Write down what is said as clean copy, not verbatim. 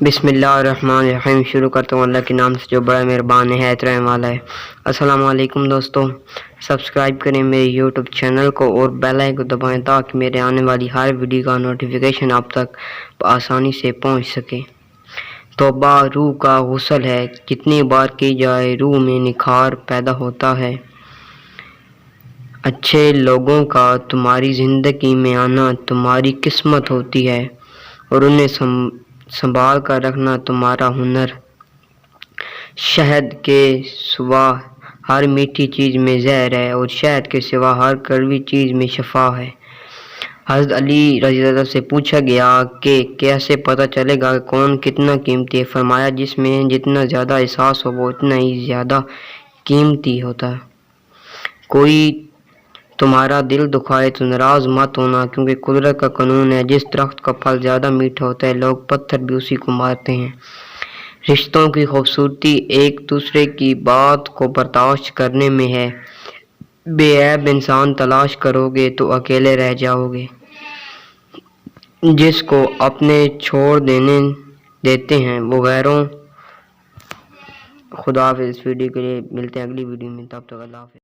بسم اللہ الرحمن الرحیم۔ شروع کرتا ہوں اللہ کے نام سے جو بڑا مہربان ہے رحم والا ہے۔ السلام علیکم دوستو، سبسکرائب کریں میرے یوٹیوب چینل کو اور بیل آئیکن کو دبائیں تاکہ میرے آنے والی ہر ویڈیو کا نوٹیفیکیشن آپ تک آسانی سے پہنچ سکے۔ توبہ روح کا غسل ہے، جتنی بار کی جائے روح میں نکھار پیدا ہوتا ہے۔ اچھے لوگوں کا تمہاری زندگی میں آنا تمہاری قسمت ہوتی ہے اور انہیں سنبھال کر رکھنا تمہارا ہنر۔ شہد کے سوا ہر میٹھی چیز میں زہر ہے اور شہد کے سوا ہر کڑوی چیز میں شفا ہے۔ حضرت علی رضی اللہ عنہ سے پوچھا گیا کہ کیسے پتہ چلے گا کہ کون کتنا قیمتی ہے؟ فرمایا جس میں جتنا زیادہ احساس ہو وہ اتنا ہی زیادہ قیمتی ہوتا ہے۔ کوئی تمہارا دل دکھائے تو ناراض مت ہونا، کیونکہ قدرت کا قانون ہے جس درخت کا پھل زیادہ میٹھا ہوتا ہے لوگ پتھر بھی اسی کو مارتے ہیں۔ رشتوں کی خوبصورتی ایک دوسرے کی بات کو برداشت کرنے میں ہے۔ بے عیب انسان تلاش کرو گے تو اکیلے رہ جاؤ گے۔ جس کو اپنے چھوڑ دیتے ہیں وہ غیروں۔ خدا حافظ۔ اس ویڈیو کے لیے ملتے ہیں اگلی ویڈیو میں، تب تک اللہ حافظ۔